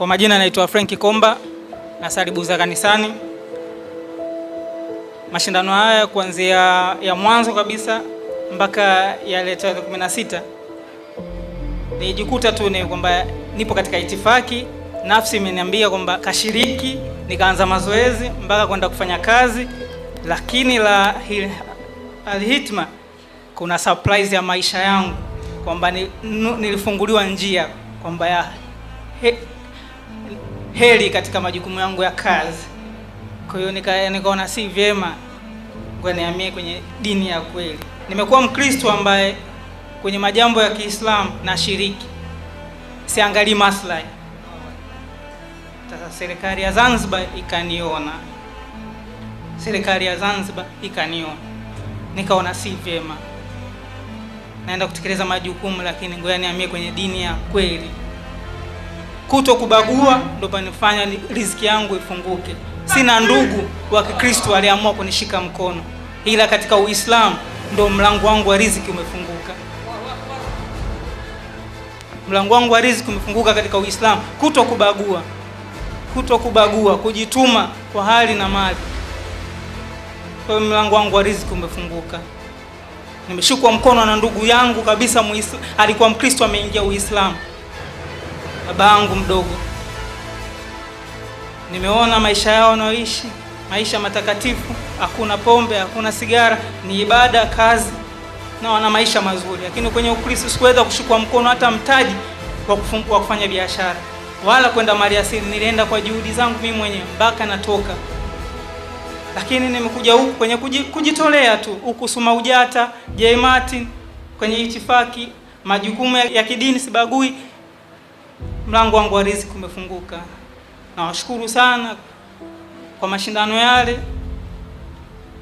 Kwa majina naitwa Frank Komba, nasali Buza kanisani. Mashindano haya kuanzia ya mwanzo kabisa mpaka yale tarehe 16 nilijikuta tu ni kwamba nipo katika itifaki, nafsi imeniambia kwamba kashiriki, nikaanza mazoezi mpaka kwenda kufanya kazi. Lakini alhitma kuna surprise ya maisha yangu kwamba nilifunguliwa njia kwamba ya heri katika majukumu yangu ya kazi. Kwa hiyo nikaona si vyema nihamie kwenye dini ya kweli. Nimekuwa Mkristo ambaye kwenye majambo ya Kiislamu na shiriki, siangalii maslahi. Sasa serikali ya Zanzibar ikaniona, nikaona si vyema, naenda kutekeleza majukumu, lakini ngoja nihamie kwenye dini ya kweli. Kuto kubagua ndio panifanya riziki yangu ifunguke. Sina ndugu wa Kikristo aliamua kunishika mkono, ila katika Uislamu ndio mlango wangu wa riziki umefunguka. Mlango wangu wa riziki umefunguka katika Uislamu. Kuto kubagua, kujituma kwa hali na mali. Kwa hiyo mlango wangu wa riziki umefunguka. Nimeshikwa mkono na ndugu yangu kabisa alikuwa Mkristo, ameingia Uislamu, baba yangu mdogo. Nimeona maisha yao wanaoishi, maisha matakatifu, hakuna pombe, hakuna sigara, ni ibada, kazi, na wana maisha mazuri. Lakini kwenye Ukristo sikuweza kushikwa mkono hata mtaji wa kufanya biashara wala kwenda maliasili. Nilienda kwa juhudi zangu mimi mwenyewe mpaka natoka. Lakini nimekuja huku kwenye kujitolea tu, huku Suma Ujata, J Martin, kwenye itifaki, majukumu ya kidini sibagui. Mlango wangu wa riziki umefunguka. Nawashukuru sana kwa mashindano yale.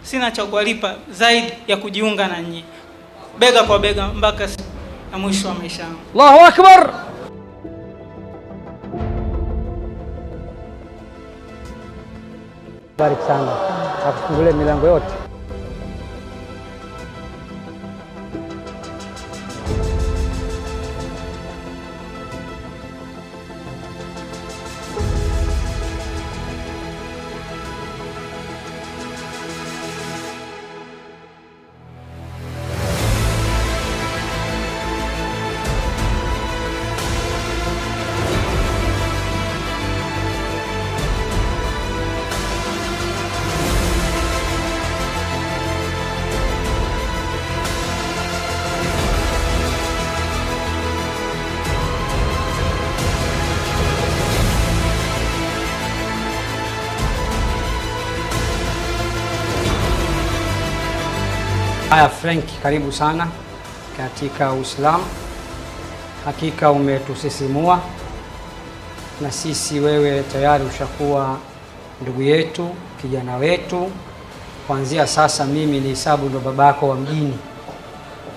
Sina cha kuwalipa zaidi ya kujiunga na nyinyi bega kwa bega mpaka na mwisho wa maisha yangu. Allahu Akbar. Bariki sana, akufungulie milango yote. Haya Frank, karibu sana katika Uislamu. Hakika umetusisimua, na sisi wewe tayari ushakuwa ndugu yetu, kijana wetu. Kuanzia sasa mimi ni hesabu ndo babako wa mjini.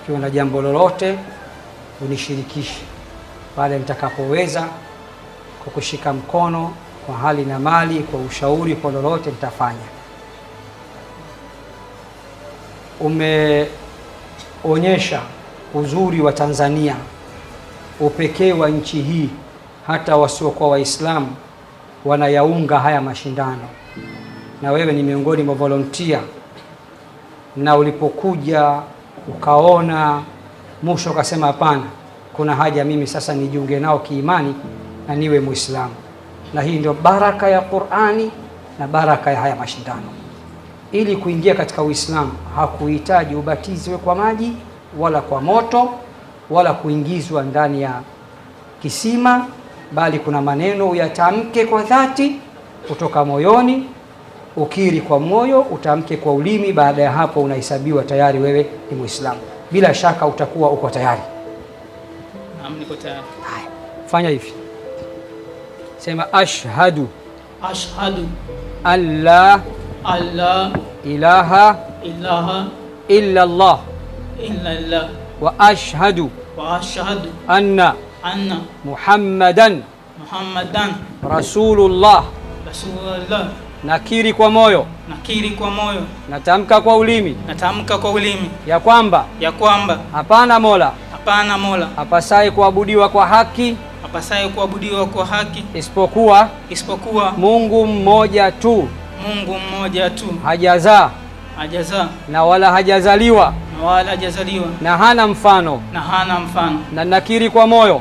Ukiwa na jambo lolote unishirikishe pale nitakapoweza kukushika mkono kwa hali na mali, kwa ushauri, kwa lolote nitafanya. Umeonyesha uzuri wa Tanzania, upekee wa nchi hii, hata wasiokuwa Waislamu wanayaunga haya mashindano, na wewe ni miongoni mwa volunteer. Na ulipokuja ukaona mwisho ukasema hapana, kuna haja mimi sasa nijiunge nao kiimani na niwe Muislamu. Na hii ndio baraka ya Qur'ani na baraka ya haya mashindano. Ili kuingia katika Uislamu hakuhitaji ubatizwe kwa maji wala kwa moto wala kuingizwa ndani ya kisima, bali kuna maneno uyatamke kwa dhati kutoka moyoni, ukiri kwa moyo, utamke kwa ulimi. Baada ya hapo unahesabiwa tayari wewe ni Muislamu. Bila shaka utakuwa uko tayari. Naam, niko tayari. Haya, fanya hivi. Sema ashhadu an la ilaha illa Allah wa ashhadu anna Muhammadan Rasulullah. Nakiri kwa moyo, natamka kwa ulimi, ya kwamba hapana mola apasaye kuabudiwa kwa haki apasaye kuabudiwa kwa haki isipokuwa Mungu mmoja tu, hajazaa na wala hajazaliwa na hana mfano, na nakiri kwa moyo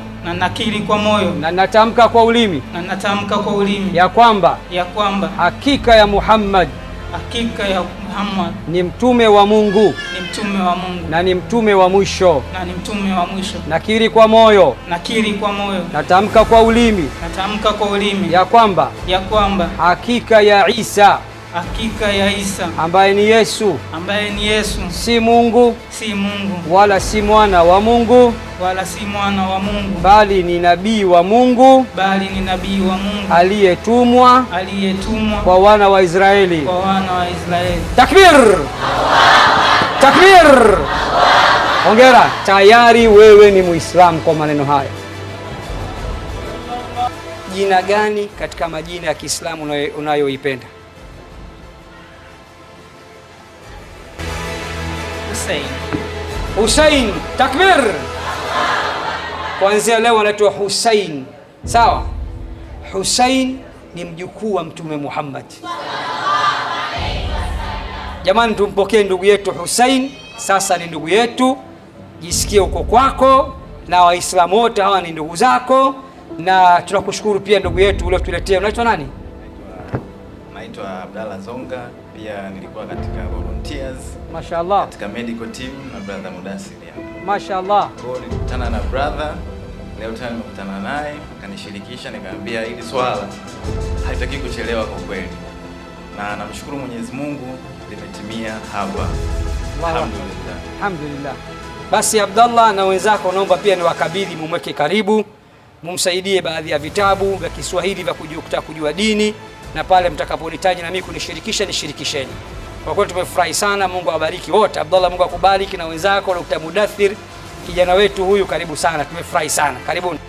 na natamka kwa ulimi ya kwamba hakika ya Muhammad ni mtume wa Mungu na ni mtume wa mwisho. Nakiri kwa moyo natamka kwa ulimi ya kwamba hakika ya Isa ambaye ni Yesu si Mungu wala si mwana wa Mungu bali ni nabii wa Mungu aliyetumwa kwa wana wa Israeli. Takbir! Takbir! Hongera, tayari wewe ni Muislamu kwa maneno haya. Jina gani katika majina ya Kiislamu unayoipenda? Hussein. Takbir! Kuanzia leo anaitwa Hussein. Sawa? Hussein ni mjukuu wa Mtume Muhammad. Jamani, tumpokee ndugu yetu Hussein. Sasa ni ndugu yetu, jisikie uko kwako, na Waislamu wote hawa ni ndugu zako. Na tunakushukuru pia ndugu yetu uliotuletea. Unaitwa nani? Naitwa Abdalla Zonga, pia nilikuwa katika volunteers. Mashaallah. Katika medical team na brother Mudasiri hapa. Mashaallah. Kwa nilikutana na brother, leo tena nimekutana naye, akanishirikisha, nikamwambia hili swala haitaki kuchelewa kwa kweli. Na namshukuru Mwenyezi Mungu limetimia hapa. Alhamdulillah. Alhamdulillah. Basi Abdallah na wenzako naomba pia niwakabidhi, mumweke karibu, mumsaidie baadhi ya vitabu vya Kiswahili vya kujua dini, na pale mtakaponihitaji na mimi kunishirikisha nishirikisheni. Kwa kweli tumefurahi sana. Mungu awabariki wote. Abdallah, Mungu akubariki, na wenzako Dr. Mudathir, kijana wetu huyu, karibu sana. Tumefurahi sana. Karibuni.